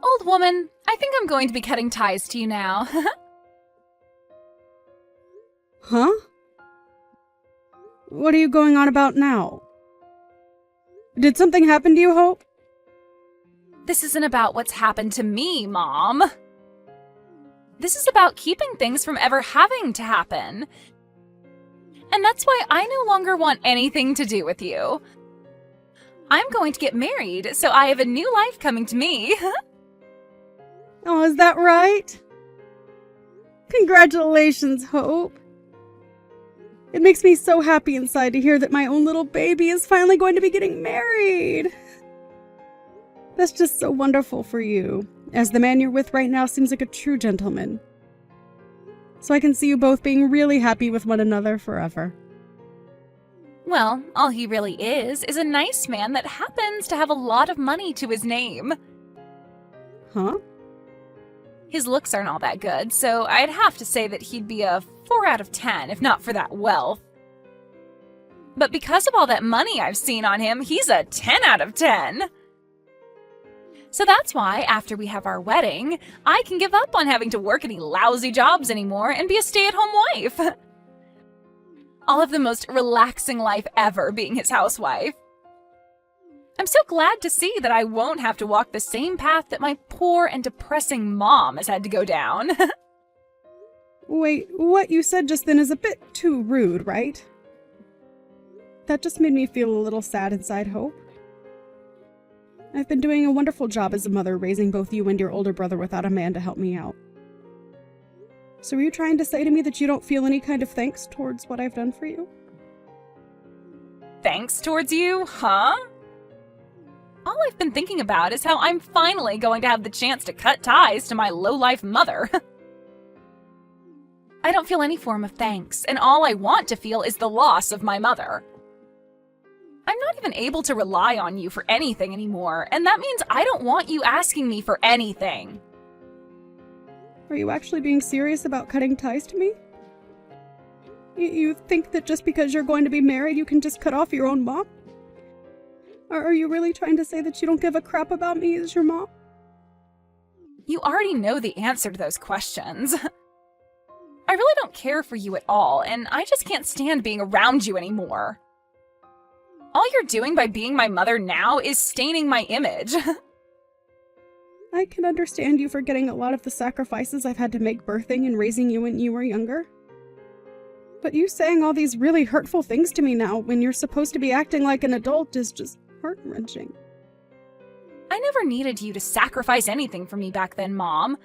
Old woman, I think I'm going to be cutting ties to you now. Huh? What are you going on about now? Did something happen to you, Hope? This isn't about what's happened to me, Mom. This is about keeping things from ever having to happen. And that's why I no longer want anything to do with you. I'm going to get married, so I have a new life coming to me. Oh, is that right? Congratulations, Hope. It makes me so happy inside to hear that my own little baby is finally going to be getting married. That's just so wonderful for you, as the man you're with right now seems like a true gentleman. So I can see you both being really happy with one another forever. Well, all he really is a nice man that happens to have a lot of money to his name. Huh? His looks aren't all that good, so I'd have to say that he'd be a 4 out of 10 if not for that wealth. But because of all that money I've seen on him, he's a 10 out of 10. So that's why, after we have our wedding, I can give up on having to work any lousy jobs anymore and be a stay-at-home wife. I'll have the most relaxing life ever being his housewife. I'm so glad to see that I won't have to walk the same path that my poor and depressing mom has had to go down. Wait, what you said just then is a bit too rude, right? That just made me feel a little sad inside, Hope. I've been doing a wonderful job as a mother, raising both you and your older brother without a man to help me out. So are you trying to say to me that you don't feel any kind of thanks towards what I've done for you? Thanks towards you, huh? All I've been thinking about is how I'm finally going to have the chance to cut ties to my low-life mother. I don't feel any form of thanks, and all I want to feel is the loss of my mother. I'm not even able to rely on you for anything anymore, and that means I don't want you asking me for anything. Are you actually being serious about cutting ties to me? You think that just because you're going to be married, you can just cut off your own mom? Or are you really trying to say that you don't give a crap about me as your mom? You already know the answer to those questions. I really don't care for you at all, and I just can't stand being around you anymore. All you're doing by being my mother now is staining my image. I can understand you forgetting a lot of the sacrifices I've had to make birthing and raising you when you were younger. But you saying all these really hurtful things to me now when you're supposed to be acting like an adult is just heart-wrenching. I never needed you to sacrifice anything for me back then, Mom.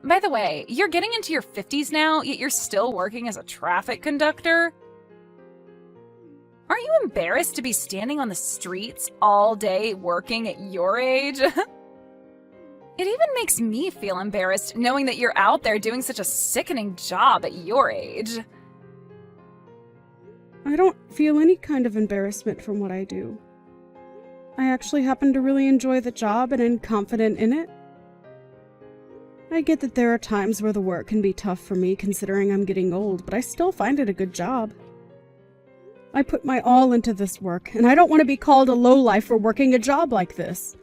By the way, you're getting into your 50s now, yet you're still working as a traffic conductor? Aren't you embarrassed to be standing on the streets all day working at your age? It even makes me feel embarrassed knowing that you're out there doing such a sickening job at your age. I don't feel any kind of embarrassment from what I do. I actually happen to really enjoy the job and am confident in it. I get that there are times where the work can be tough for me considering I'm getting old, but I still find it a good job. I put my all into this work, and I don't want to be called a lowlife for working a job like this.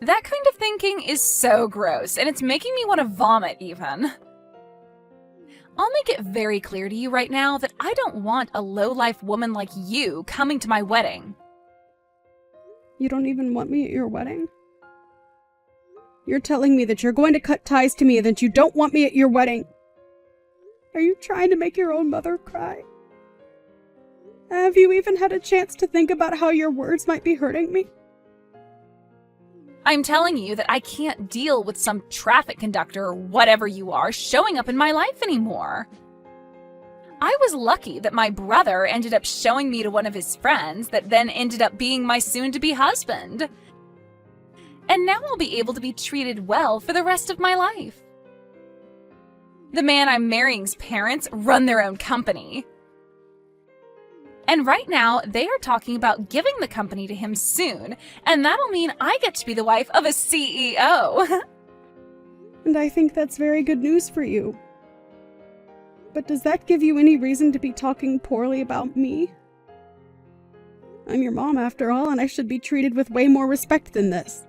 That kind of thinking is so gross, and it's making me want to vomit even. I'll make it very clear to you right now that I don't want a low-life woman like you coming to my wedding. You don't even want me at your wedding? You're telling me that you're going to cut ties to me and that you don't want me at your wedding. Are you trying to make your own mother cry? Have you even had a chance to think about how your words might be hurting me? I'm telling you that I can't deal with some traffic conductor or whatever you are showing up in my life anymore. I was lucky that my brother ended up showing me to one of his friends that then ended up being my soon-to-be husband. And now I'll be able to be treated well for the rest of my life. The man I'm marrying's parents run their own company. And right now, they are talking about giving the company to him soon, and that'll mean I get to be the wife of a CEO. And I think that's very good news for you. But does that give you any reason to be talking poorly about me? I'm your mom after all, and I should be treated with way more respect than this.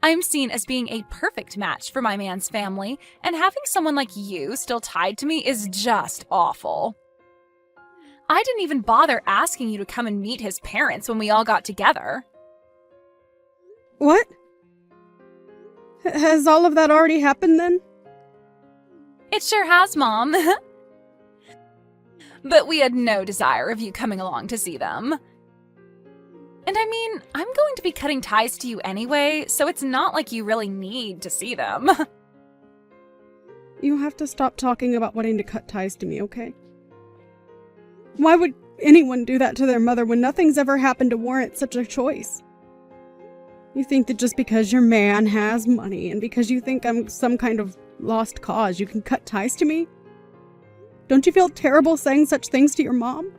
I'm seen as being a perfect match for my man's family, and having someone like you still tied to me is just awful. I didn't even bother asking you to come and meet his parents when we all got together. What? Has all of that already happened then? It sure has, Mom. But we had no desire of you coming along to see them. And I mean, I'm going to be cutting ties to you anyway, so it's not like you really need to see them. You have to stop talking about wanting to cut ties to me, okay? Why would anyone do that to their mother when nothing's ever happened to warrant such a choice? You think that just because your man has money and because you think I'm some kind of lost cause, you can cut ties to me? Don't you feel terrible saying such things to your mom?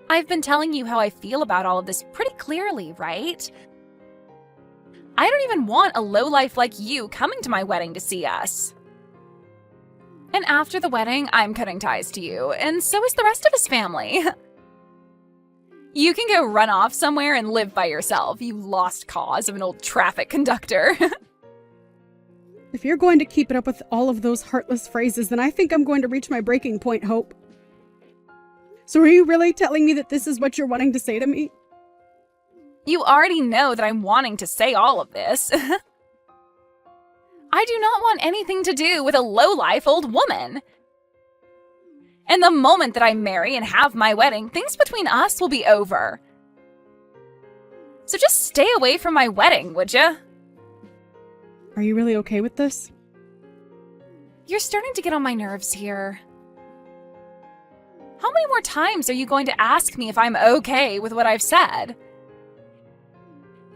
I've been telling you how I feel about all of this pretty clearly, right? I don't even want a lowlife like you coming to my wedding to see us. And after the wedding, I'm cutting ties to you, and so is the rest of his family. You can go run off somewhere and live by yourself, you lost cause of an old traffic conductor. If you're going to keep it up with all of those heartless phrases, then I think I'm going to reach my breaking point, Hope. So are you really telling me that this is what you're wanting to say to me? You already know that I'm wanting to say all of this. I do not want anything to do with a lowlife old woman. And the moment that I marry and have my wedding, things between us will be over. So just stay away from my wedding, would ya? Are you really okay with this? You're starting to get on my nerves here. How many more times are you going to ask me if I'm okay with what I've said?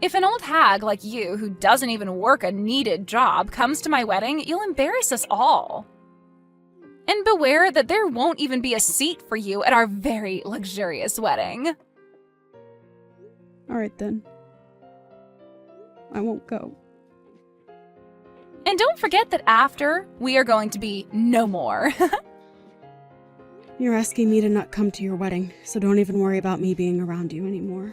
If an old hag like you, who doesn't even work a needed job, comes to my wedding, you'll embarrass us all. And beware that there won't even be a seat for you at our very luxurious wedding. All right, then. I won't go. And don't forget that after, we are going to be no more. You're asking me to not come to your wedding, so don't even worry about me being around you anymore.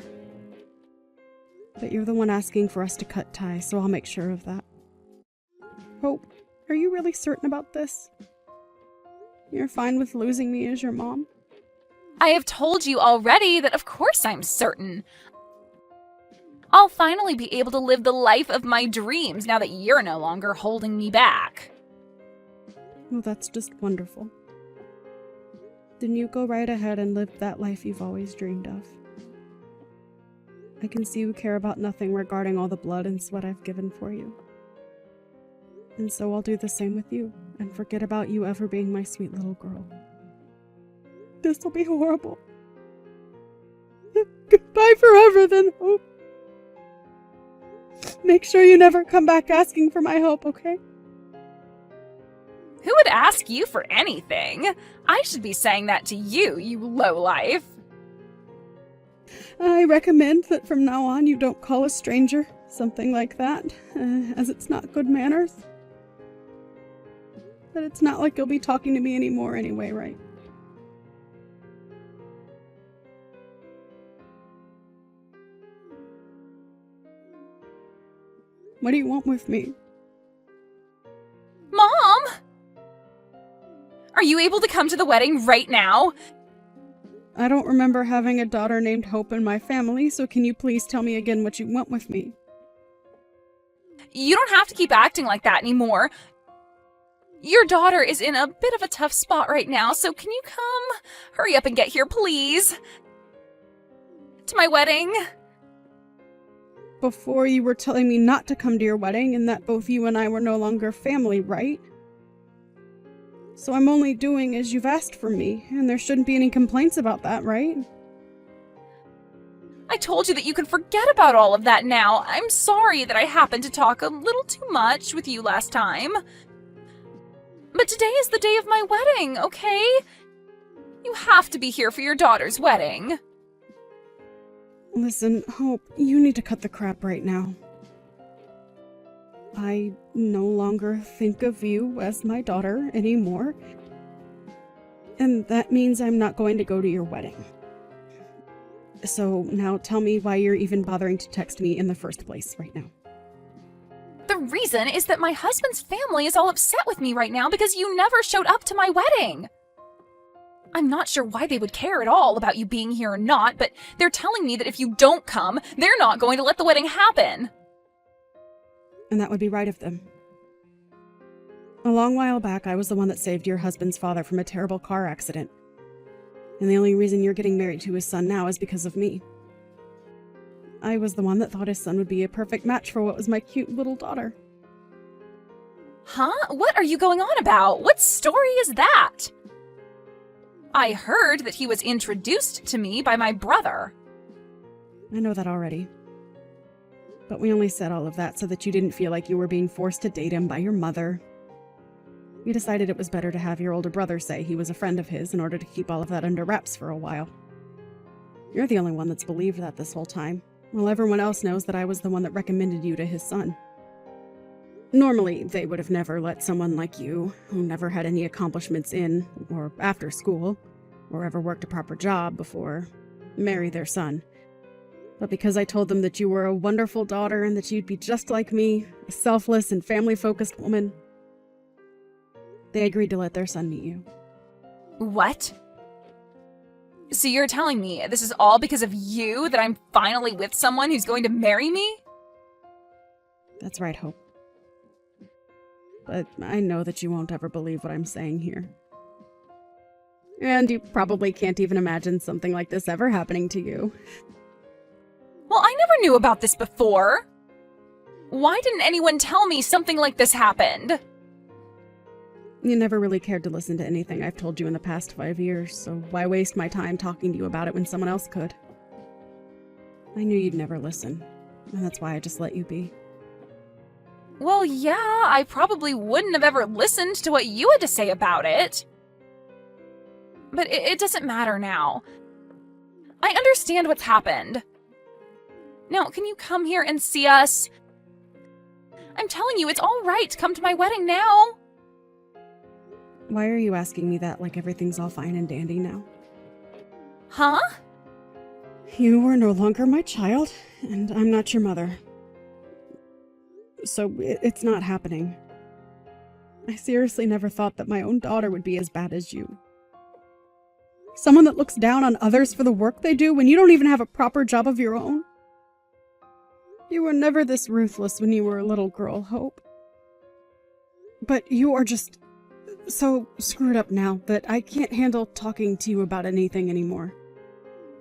But you're the one asking for us to cut ties, so I'll make sure of that. Hope, are you really certain about this? You're fine with losing me as your mom? I have told you already that of course I'm certain. I'll finally be able to live the life of my dreams now that you're no longer holding me back. Well, that's just wonderful. Then you go right ahead and live that life you've always dreamed of. I can see you care about nothing regarding all the blood and sweat I've given for you. And so I'll do the same with you, and forget about you ever being my sweet little girl. This'll be horrible. Goodbye forever then, Hope. Make sure you never come back asking for my help, okay? Who would ask you for anything? I should be saying that to you, you lowlife. I recommend that from now on you don't call a stranger something like that, as it's not good manners. But it's not like you'll be talking to me anymore anyway, right? What do you want with me? Mom! Are you able to come to the wedding right now? I don't remember having a daughter named Hope in my family, so can you please tell me again what you want with me? You don't have to keep acting like that anymore. Your daughter is in a bit of a tough spot right now, so can you come? Hurry up and get here, please. To my wedding. Before you were telling me not to come to your wedding and that both you and I were no longer family, right? So I'm only doing as you've asked for me, and there shouldn't be any complaints about that, right? I told you that you can forget about all of that now. I'm sorry that I happened to talk a little too much with you last time. But today is the day of my wedding, okay? You have to be here for your daughter's wedding. Listen, Hope, you need to cut the crap right now. I no longer think of you as my daughter anymore. And that means I'm not going to go to your wedding. So now tell me why you're even bothering to text me in the first place right now. reason is that my husband's family is all upset with me right now because you never showed up to my wedding. I'm not sure why they would care at all about you being here or not, but they're telling me that if you don't come, they're not going to let the wedding happen. And that would be right of them. A long while back, I was the one that saved your husband's father from a terrible car accident. And the only reason you're getting married to his son now is because of me. I was the one that thought his son would be a perfect match for what was my cute little daughter. Huh? What are you going on about? What story is that? I heard that he was introduced to me by my brother. I know that already. But we only said all of that so that you didn't feel like you were being forced to date him by your mother. We decided it was better to have your older brother say he was a friend of his in order to keep all of that under wraps for a while. You're the only one that's believed that this whole time, while everyone else knows that I was the one that recommended you to his son. Normally, they would have never let someone like you, who never had any accomplishments in or after school, or ever worked a proper job before, marry their son. But because I told them that you were a wonderful daughter and that you'd be just like me, a selfless and family-focused woman, they agreed to let their son meet you. What? So you're telling me this is all because of you that I'm finally with someone who's going to marry me? That's right, Hope. But I know that you won't ever believe what I'm saying here. And you probably can't even imagine something like this ever happening to you. Well, I never knew about this before. Why didn't anyone tell me something like this happened? You never really cared to listen to anything I've told you in the past 5 years, so why waste my time talking to you about it when someone else could? I knew you'd never listen, and that's why I just let you be. Well, yeah, I probably wouldn't have ever listened to what you had to say about it. But it doesn't matter now. I understand what's happened. Now, can you come here and see us? I'm telling you, it's all right to come to my wedding now. Why are you asking me that like everything's all fine and dandy now? Huh? You are no longer my child, and I'm not your mother. So it's not happening. I seriously never thought that my own daughter would be as bad as you. Someone that looks down on others for the work they do when you don't even have a proper job of your own. You were never this ruthless when you were a little girl, Hope. But you are just so screwed up now that I can't handle talking to you about anything anymore.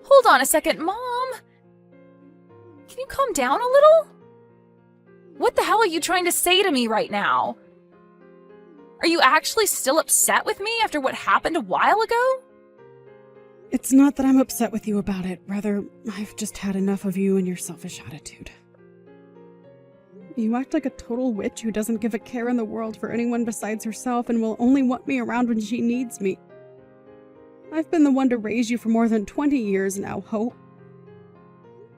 Hold on a second, Mom. Can you calm down a little? What the hell are you trying to say to me right now? Are you actually still upset with me after what happened a while ago? It's not that I'm upset with you about it. Rather, I've just had enough of you and your selfish attitude. You act like a total witch who doesn't give a care in the world for anyone besides herself and will only want me around when she needs me. I've been the one to raise you for more than 20 years now, Hope.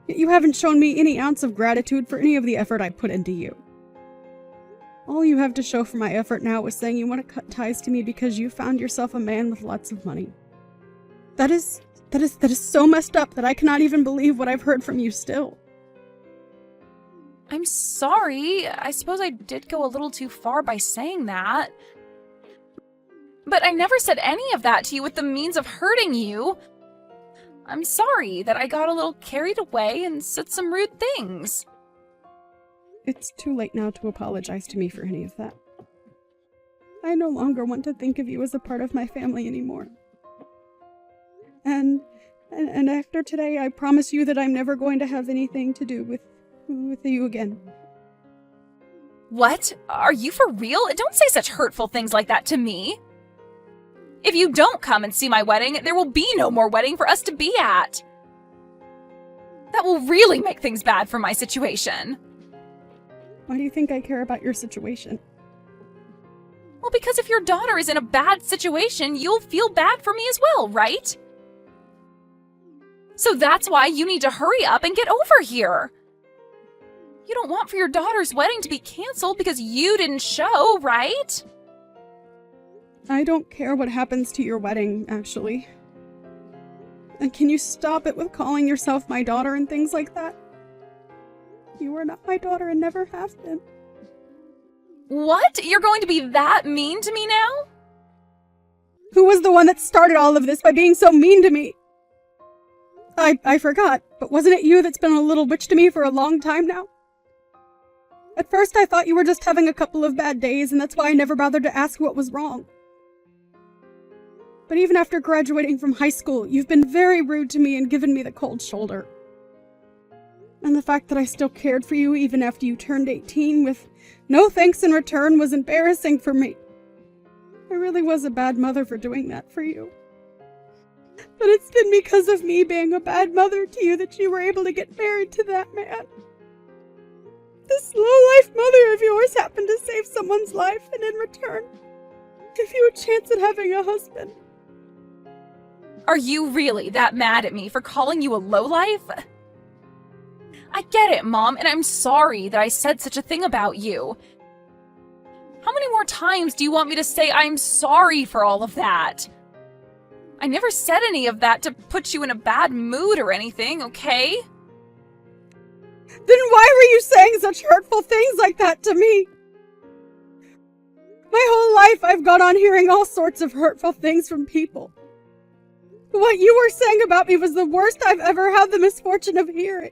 Yet you haven't shown me any ounce of gratitude for any of the effort I put into you. All you have to show for my effort now is saying you want to cut ties to me because you found yourself a man with lots of money. That is so messed up that I cannot even believe what I've heard from you still. I'm sorry. I suppose I did go a little too far by saying that. But I never said any of that to you with the means of hurting you. I'm sorry that I got a little carried away and said some rude things. It's too late now to apologize to me for any of that. I no longer want to think of you as a part of my family anymore. And after today, I promise you that I'm never going to have anything to do with you again. What? Are you for real? Don't say such hurtful things like that to me. If you don't come and see my wedding, there will be no more wedding for us to be at. That will really make things bad for my situation. Why do you think I care about your situation? Well, because if your daughter is in a bad situation, you'll feel bad for me as well, right? So that's why you need to hurry up and get over here. You don't want for your daughter's wedding to be canceled because you didn't show, right? I don't care what happens to your wedding, actually. And can you stop it with calling yourself my daughter and things like that? You are not my daughter and never have been. What? You're going to be that mean to me now? Who was the one that started all of this by being so mean to me? I forgot, but wasn't it you that's been a little bitch to me for a long time now? At first I thought you were just having a couple of bad days, and that's why I never bothered to ask what was wrong. But even after graduating from high school, you've been very rude to me and given me the cold shoulder. And the fact that I still cared for you even after you turned 18 with no thanks in return was embarrassing for me. I really was a bad mother for doing that for you. But it's been because of me being a bad mother to you that you were able to get married to that man. This low-life mother of yours happened to save someone's life and in return give you a chance at having a husband. Are you really that mad at me for calling you a lowlife? I get it, Mom, and I'm sorry that I said such a thing about you. How many more times do you want me to say I'm sorry for all of that? I never said any of that to put you in a bad mood or anything, okay? Then why were you saying such hurtful things like that to me? My whole life I've gone on hearing all sorts of hurtful things from people. What you were saying about me was the worst I've ever had the misfortune of hearing.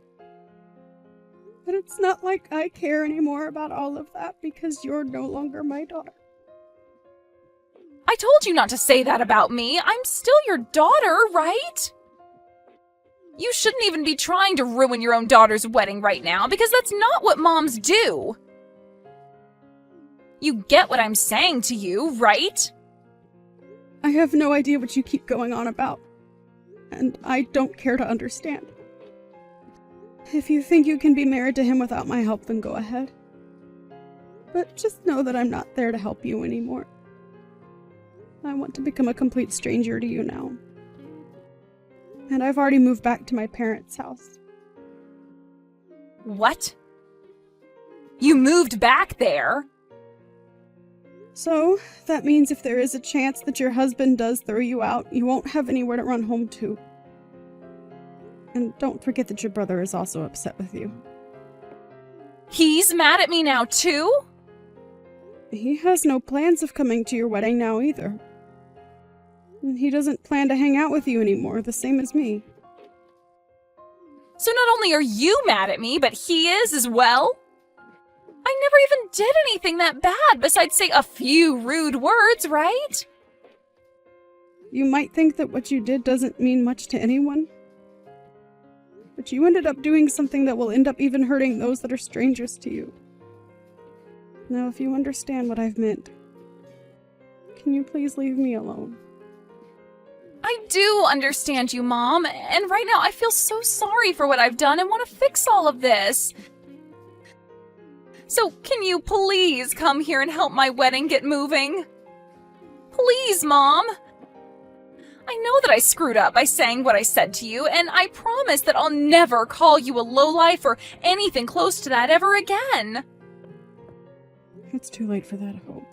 But it's not like I care anymore about all of that because you're no longer my daughter. I told you not to say that about me. I'm still your daughter, right? You shouldn't even be trying to ruin your own daughter's wedding right now because that's not what moms do. You get what I'm saying to you, right? I have no idea what you keep going on about, and I don't care to understand. If you think you can be married to him without my help, then go ahead. But just know that I'm not there to help you anymore. I want to become a complete stranger to you now. And I've already moved back to my parents' house. What? You moved back there? So, that means if there is a chance that your husband does throw you out, you won't have anywhere to run home to. And don't forget that your brother is also upset with you. He's mad at me now, too? He has no plans of coming to your wedding now either. And he doesn't plan to hang out with you anymore, the same as me. So not only are you mad at me, but he is as well? I never even did anything that bad besides say a few rude words, right? You might think that what you did doesn't mean much to anyone. But you ended up doing something that will end up even hurting those that are strangers to you. Now, if you understand what I've meant, can you please leave me alone? I do understand you, Mom, and right now I feel so sorry for what I've done and want to fix all of this. So can you please come here and help my wedding get moving? Please, Mom. I know that I screwed up by saying what I said to you, and I promise that I'll never call you a lowlife or anything close to that ever again. It's too late for that, I hope.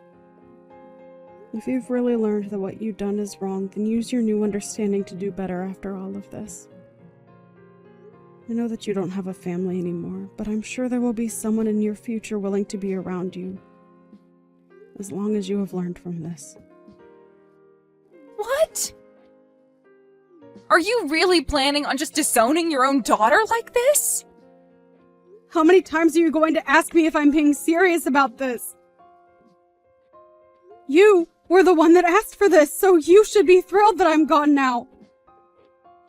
If you've really learned that what you've done is wrong, then use your new understanding to do better after all of this. I know that you don't have a family anymore, but I'm sure there will be someone in your future willing to be around you, as long as you have learned from this. What? Are you really planning on just disowning your own daughter like this? How many times are you going to ask me if I'm being serious about this? You were the one that asked for this, so you should be thrilled that I'm gone now.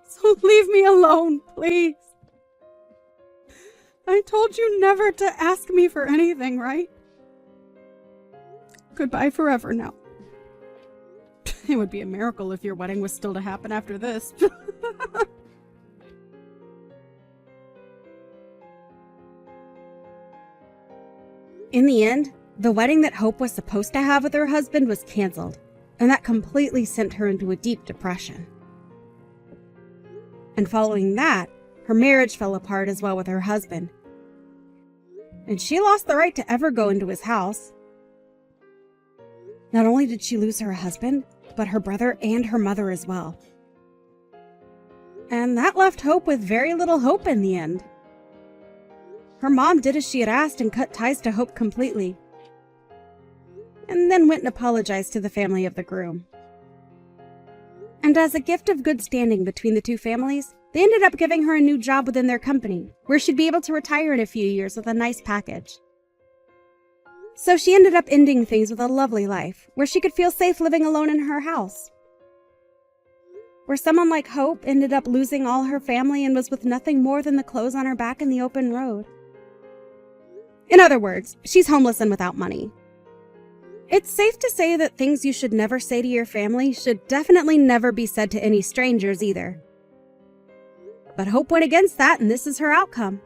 So leave me alone, please. I told you never to ask me for anything, right? Goodbye forever now. It would be a miracle if your wedding was still to happen after this. In the end, the wedding that Hope was supposed to have with her husband was canceled, and that completely sent her into a deep depression. And following that, her marriage fell apart as well with her husband. And she lost the right to ever go into his house. Not only did she lose her husband, but her brother and her mother as well. And that left Hope with very little hope in the end. Her mom did as she had asked and cut ties to Hope completely. and then went and apologized to the family of the groom. And as a gift of good standing between the two families, they ended up giving her a new job within their company, where she'd be able to retire in a few years with a nice package. So she ended up ending things with a lovely life, where she could feel safe living alone in her house. Where someone like Hope ended up losing all her family and was with nothing more than the clothes on her back in the open road. In other words, she's homeless and without money. It's safe to say that things you should never say to your family should definitely never be said to any strangers either. But Hope went against that, and this is her outcome.